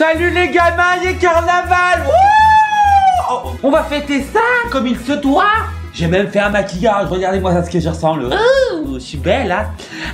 Salut les gamins, il est carnaval. Wouh! On va fêter ça comme il se doit. J'ai même fait un maquillage, regardez-moi à ce que je ressemble. Oh, je suis belle, hein.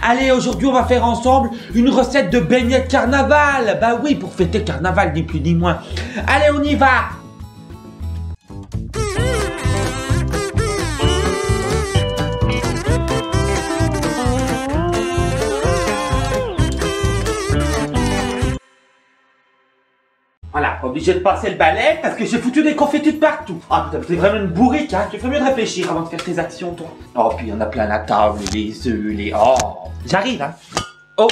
Allez, aujourd'hui, on va faire ensemble une recette de beignets de carnaval. Bah oui, pour fêter carnaval, ni plus ni moins. Allez, on y va. Voilà, pas obligé de passer le balai parce que j'ai foutu des confettis de partout. Ah putain, c'est vraiment une bourrique, hein. Tu fais mieux de réfléchir avant de faire tes actions, toi. Oh, puis il y en a plein à la table, les œufs, les... Oh, j'arrive, hein. Oh,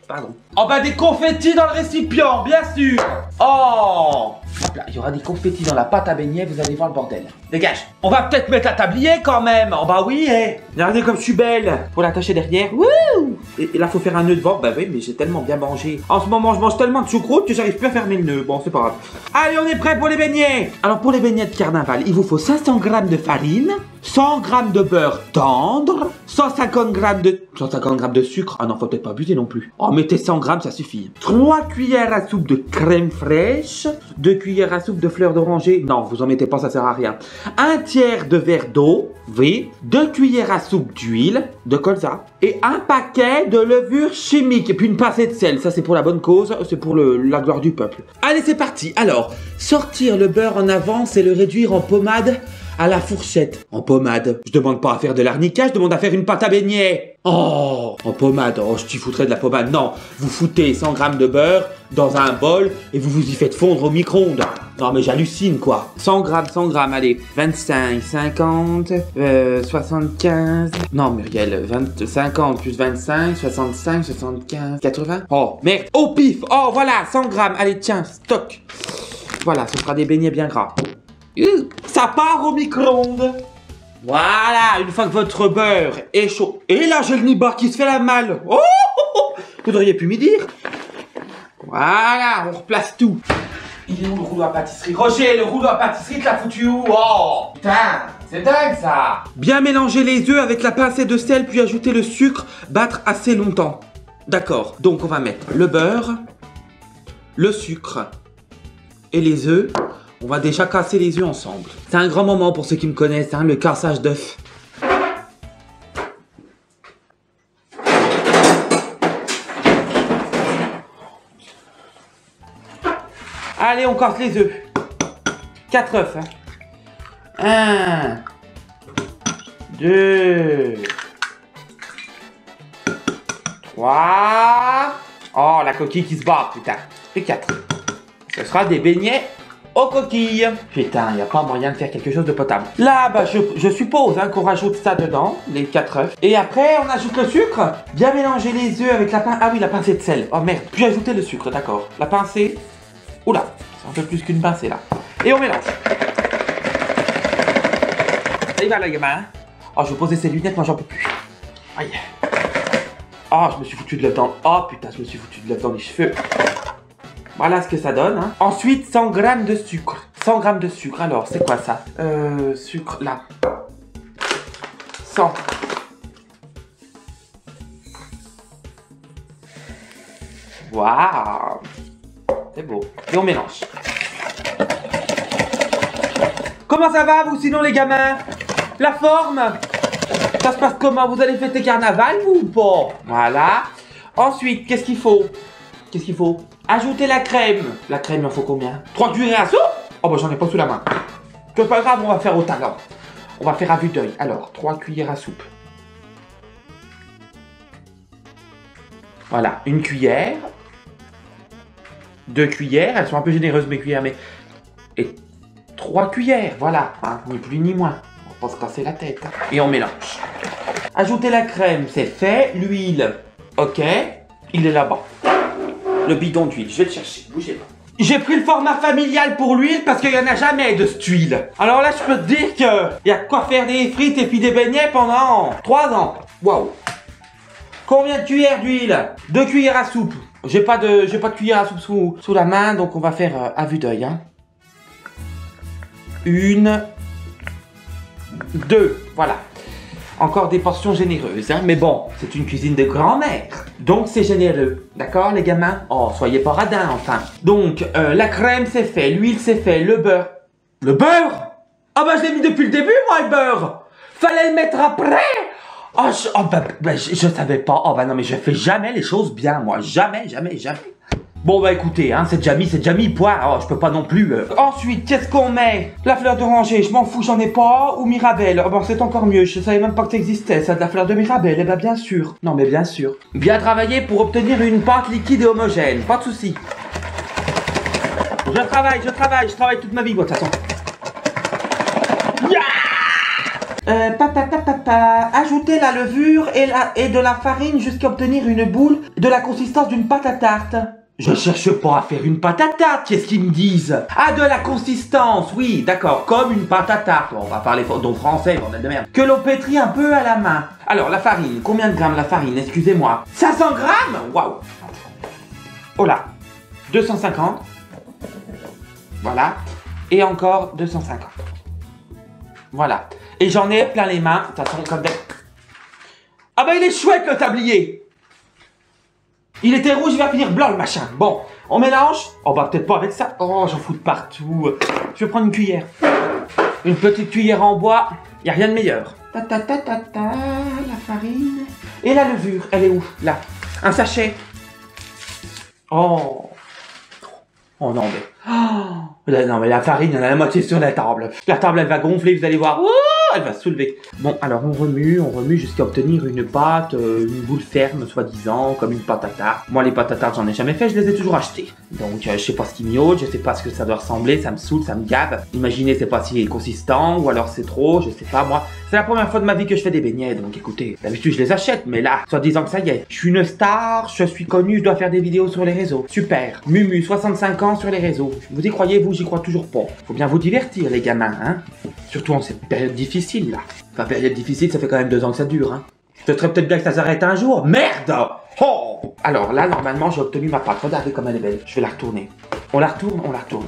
pardon. Oh bah des confettis dans le récipient, bien sûr. Oh, hop là, il y aura des confettis dans la pâte à beignets, vous allez voir le bordel. Dégage. On va peut-être mettre la tablier quand même. Oh bah oui, regardez comme je suis belle. Faut l'attacher derrière. Wouh. Et là, faut faire un nœud devant. Bah oui, mais j'ai tellement bien mangé. En ce moment, je mange tellement de choucroute que j'arrive plus à fermer le nœud. Bon, c'est pas grave. Allez, on est prêt pour les beignets. Alors, pour les beignets de carnaval, il vous faut 500 g de farine, 100 g de beurre tendre, 150 g de sucre. Ah non, faut peut-être pas abuser non plus. Oh, mettez 100 g, ça suffit. 3 cuillères à soupe de crème fraîche, 2 cuillères à soupe de fleurs d'oranger. Non, vous en mettez pas, ça sert à rien. 1 tiers de verre d'eau, oui, 2 cuillères à soupe d'huile, de colza, et un paquet de levure chimique, et puis une pincée de sel. Ça, c'est pour la bonne cause, c'est pour la gloire du peuple. Allez, c'est parti. Alors, sortir le beurre en avance et le réduire en pommade à la fourchette. En pommade. Je demande pas à faire de l'arnica, je demande à faire une pâte à beignets. Oh, en pommade. Oh, je t'y foutrais de la pommade. Non, vous foutez 100 g de beurre dans un bol et vous y faites fondre au micro-ondes. Non, mais j'hallucine, quoi. 100 g, allez. 25, 50, 75... Non, Muriel, 50 plus 25, 65, 75, 80... Oh, merde. Au pif. Oh, voilà, 100 g. Allez, tiens, stock. Voilà, ce sera des beignets bien gras. Ça part au micro-ondes. Voilà, une fois que votre beurre est chaud. Et là, j'ai le nibar qui se fait la malle. Oh, vous auriez pu m'y dire. Voilà, on replace tout. Il est où le rouleau à pâtisserie? Roger, le rouleau à pâtisserie, tu l'as foutu où? Oh, putain, c'est dingue ça. Bien mélanger les œufs avec la pincée de sel, puis ajouter le sucre, battre assez longtemps. D'accord, donc on va mettre le beurre, le sucre et les œufs. On va déjà casser les œufs ensemble. C'est un grand moment pour ceux qui me connaissent, hein, le cassage d'œufs. Allez, on casse les œufs. 4 œufs. Hein. 1, 2, 3. Oh, la coquille qui se bat, putain. Et 4. Ce sera des beignets aux coquilles. Putain, il n'y a pas moyen de faire quelque chose de potable. Là, bah, je suppose hein, qu'on rajoute ça dedans, les 4 œufs. Et après, on ajoute le sucre. Bien mélanger les œufs avec la pincée. Ah oui, la pincée de sel. Oh merde. Puis ajouter le sucre, d'accord. La pincée. Oula, c'est un peu plus qu'une pincée là. Et on mélange. Ça y va, le gamin. Oh, je vais poser ces lunettes, moi j'en peux plus. Aïe. Oh, je me suis foutu de l'œuf dans... Oh putain, je me suis foutu de l'œuf dans les cheveux. Voilà ce que ça donne. Hein. Ensuite, 100 g de sucre. 100 g de sucre. Alors, c'est quoi ça? Sucre, là. 100. Waouh. C'est beau. Et on mélange. Comment ça va, vous, sinon, les gamins? La forme? Ça se passe comment? Vous allez fêter carnaval, vous, ou pas? Voilà. Ensuite, qu'est-ce qu'il faut? Qu'est-ce qu'il faut? Ajouter la crème. La crème, il en faut combien? 3 cuillères à soupe? Oh bah j'en ai pas sous la main. C'est pas grave, on va faire au talent. On va faire à vue d'œil. Alors, 3 cuillères à soupe. Voilà, 1 cuillère. 2 cuillères. Elles sont un peu généreuses mes cuillères, mais... Et 3 cuillères, voilà. Hein, ni plus ni moins. On va pas se casser la tête. Hein. Et on mélange. Ajouter la crème, c'est fait. L'huile, ok. Il est là-bas. Le bidon d'huile, je vais le chercher, bougez pas. J'ai pris le format familial pour l'huile parce qu'il n'y en a jamais de cette huile. Alors là, je peux te dire qu'il y a de quoi faire des frites et puis des beignets pendant 3 ans. Waouh. Combien de cuillères d'huile? 2 cuillères à soupe. J'ai pas de cuillère à soupe sous la main, donc on va faire à vue d'œil. Hein. 1, 2, voilà. Encore des portions généreuses, hein. Mais bon, c'est une cuisine de grand-mère. Donc c'est généreux. D'accord, les gamins? Oh, soyez pas radins, enfin. Donc, la crème, c'est fait. L'huile, c'est fait. Le beurre. Le beurre? Ah bah, je l'ai mis depuis le début, moi, le beurre. Fallait le mettre après. Oh, je savais pas. Oh, bah non, mais je fais jamais les choses bien, moi. Jamais, jamais, jamais. Bon bah écoutez, hein, c'est déjà mis, point. Oh, je peux pas non plus. Ensuite, qu'est-ce qu'on met? La fleur d'oranger, je m'en fous, j'en ai pas. Ou Mirabelle, oh, bon, c'est encore mieux, je savais même pas que ça existait, ça, de la fleur de Mirabelle. Eh ben bien sûr. Non mais bien sûr. Bien travailler pour obtenir une pâte liquide et homogène, pas de souci. Je travaille toute ma vie, moi, de toute façon. Ajouter la levure et de la farine jusqu'à obtenir une boule de la consistance d'une pâte à tarte. Je cherche pas à faire une pâte à tarte, qu'est-ce qu'ils me disent? Ah, de la consistance, oui, d'accord, comme une pâte à tarte. Bon, on va parler donc français, bordel de merde. Que l'on pétrit un peu à la main. Alors, la farine, combien de grammes la farine? Excusez-moi. 500 grammes? Waouh. Oh là, 250. Voilà. Et encore 250. Voilà. Et j'en ai plein les mains. De toute façon, comme d'hab. Ah bah il est chouette le tablier. Il était rouge, il va finir blanc le machin. Bon, on mélange. Oh bah peut-être pas avec ça. Oh, j'en fous de partout. Je vais prendre une cuillère. Une petite cuillère en bois. Y a rien de meilleur. La farine. Et la levure, elle est où? Là. Un sachet. Oh. Oh non mais... Oh, non mais la farine, il y en a la moitié sur la table. La table, elle va gonfler, vous allez voir. Oh, elle va se soulever. Bon, alors on remue jusqu'à obtenir une pâte, une boule ferme, soi-disant, comme une pâte à tarte. Moi, les pâtes à tarte, j'en ai jamais fait, je les ai toujours achetées. Donc, je sais pas ce qui miaule, je sais pas ce que ça doit ressembler, ça me saoule, ça me gave. Imaginez, c'est pas si consistant, ou alors c'est trop, je sais pas, moi. C'est la première fois de ma vie que je fais des beignets, donc écoutez, d'habitude, je les achète, mais là, soi-disant que ça y est, je suis une star, je suis connu, je dois faire des vidéos sur les réseaux. Super. Mumu, 65 ans sur les réseaux. Vous y croyez, vous? J'y crois toujours pas. Faut bien vous divertir, les gamins, hein. Surtout en cette période difficile, là. Enfin, période difficile, ça fait quand même 2 ans que ça dure, hein. Ce serait peut-être bien que ça s'arrête un jour. Merde! Oh! Alors là, normalement, j'ai obtenu ma pâte. Regardez comme elle est belle. Je vais la retourner. On la retourne, on la retourne.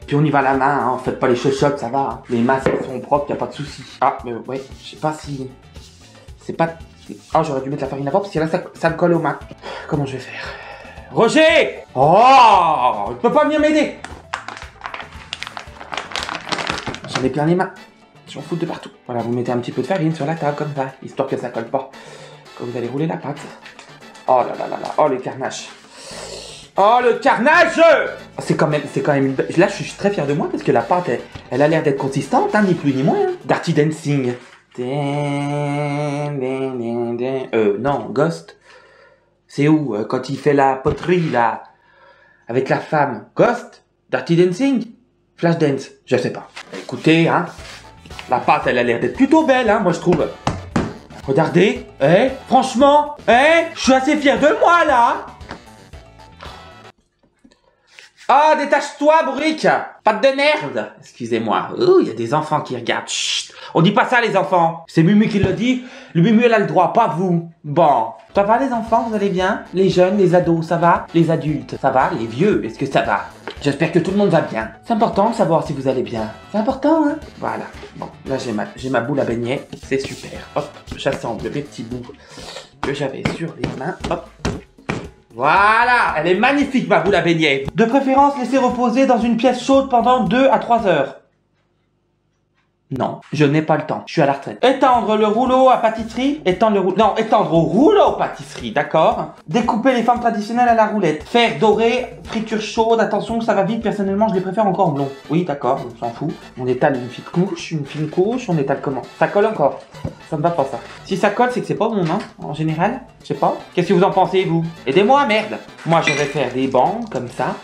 Puis on y va à la main, hein. Faites pas les chochottes, ça va. Hein. Les masses sont propres, y a pas de souci. Ah, mais ouais, je sais pas si... C'est pas... Ah, j'aurais dû mettre la farine avant, parce que là, ça me colle aux mains. Comment je vais faire? Roger! Oh! Il peut pas venir m'aider! J'en ai plein les mains. Je m'en fous de partout. Voilà, vous mettez un petit peu de farine sur la table, comme ça, histoire que ça colle pas. Quand vous allez rouler la pâte. Oh là là là là, oh le carnage. Oh le carnage! C'est quand même là, je suis très fier de moi, parce que la pâte, elle a l'air d'être consistante, hein, ni plus ni moins. Hein. Dirty Dancing. Non, Ghost. C'est où? Quand il fait la poterie, là, avec la femme. Ghost? Dirty Dancing? Flashdance? Je sais pas. Écoutez, hein, la pâte, elle a l'air d'être plutôt belle, hein, moi je trouve. Regardez, franchement, je suis assez fier de moi, là. Ah, détache-toi, bourrique. Pâte de merde. Excusez-moi. Oh, il y a des enfants qui regardent. Chut. On dit pas ça, les enfants. C'est Mumu qui le dit. Le Mumu, elle a le droit, pas vous. Bon. Ça va, les enfants? Vous allez bien? Les jeunes, les ados, ça va? Les adultes, ça va? Les vieux, est-ce que ça va? J'espère que tout le monde va bien. C'est important de savoir si vous allez bien. C'est important, hein? Voilà. Bon, là, j'ai ma boule à beignets. C'est super. Hop, j'assemble mes petits bouts que j'avais sur les mains. Hop. Voilà, elle est magnifique, ma boule à beignets. De préférence, laissez reposer dans une pièce chaude pendant 2 à 3 heures. Non, je n'ai pas le temps. Je suis à la retraite. Étendre le rouleau à pâtisserie. Étendre au rouleau pâtisserie, d'accord. Découper les formes traditionnelles à la roulette. Faire dorer, friture chaude. Attention, ça va vite. Personnellement, je les préfère encore blonds. Oui, d'accord, on s'en fout. On étale une fine couche, on étale comment? Ça colle encore. Ça ne va pas, ça. Si ça colle, c'est que c'est pas bon, hein, en général. Je sais pas. Qu'est-ce que vous en pensez, vous? Aidez-moi, merde. Moi, je vais faire des bandes, comme ça.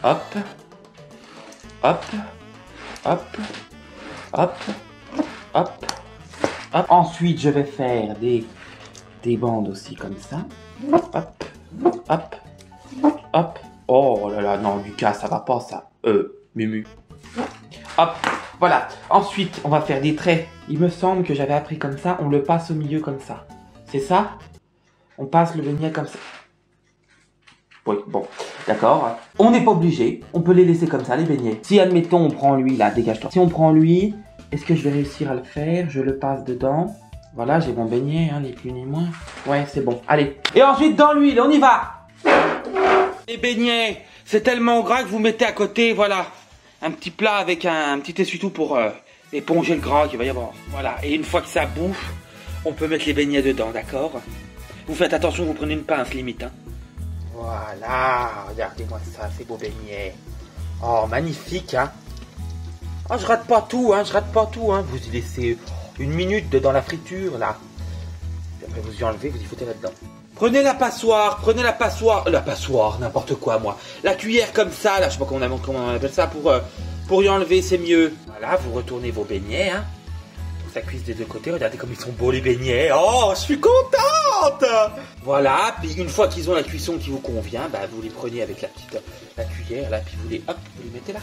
Hop. Hop. Hop, hop, hop, hop. Ensuite, je vais faire des bandes aussi comme ça. Hop, hop, hop. Oh là là, non, Lucas, ça va pas ça. Mumu. Hop, voilà. Ensuite, on va faire des traits. Il me semble que j'avais appris comme ça. On le passe au milieu comme ça. C'est ça? On passe le beignet comme ça. Oui, bon, d'accord. On n'est pas obligé. On peut les laisser comme ça, les beignets. Si, admettons, on prend lui, là, dégage-toi. Si on prend lui, est-ce que je vais réussir à le faire? Je le passe dedans. Voilà, j'ai mon beignet, hein, ni plus ni moins. Ouais, c'est bon. Allez. Et ensuite, dans l'huile, on y va. Les beignets, c'est tellement gras que vous mettez à côté, voilà, un petit plat avec un petit essuie-tout pour éponger le gras qu'il va y avoir. Voilà, et une fois que ça bouffe, on peut mettre les beignets dedans, d'accord? Vous faites attention, vous prenez une pince limite, hein. Voilà, regardez-moi ça, ces beaux beignets. Oh, magnifique, hein. Oh, je rate pas tout, hein, je rate pas tout, hein. Vous y laissez une minute dans la friture, là. Et après, vous y enlevez, vous y foutez là-dedans. Prenez la passoire, n'importe quoi, moi. La cuillère comme ça, là, je sais pas comment on appelle ça, pour y enlever, c'est mieux. Voilà, vous retournez vos beignets, hein. Pour que ça cuise des deux côtés, regardez comme ils sont beaux, les beignets. Oh, je suis contente. Voilà, puis une fois qu'ils ont la cuisson qui vous convient, bah, vous les prenez avec la cuillère, là, puis vous les mettez là.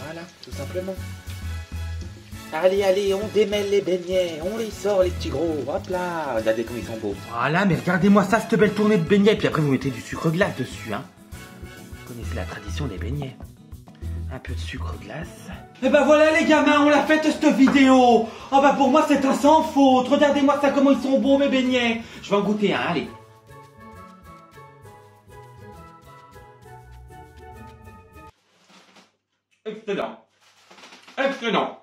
Voilà, tout simplement. Allez, allez, on démêle les beignets, on les sort les petits gros, hop là, regardez comme ils sont beaux. Voilà, mais regardez-moi ça, cette belle tournée de beignets, puis après vous mettez du sucre glace dessus, hein. Vous connaissez la tradition des beignets. Un peu de sucre glace. Et ben voilà les gamins, on l'a faite cette vidéo. Ah bah pour moi c'est un sans faute, regardez-moi ça comment ils sont beaux mes beignets. Je vais en goûter un, allez. Excellent. Excellent.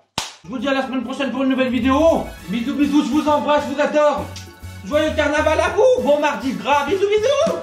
Je vous dis à la semaine prochaine pour une nouvelle vidéo. Bisous, bisous, je vous embrasse, je vous adore. Joyeux carnaval à vous. Bon mardi gras, bisous, bisous.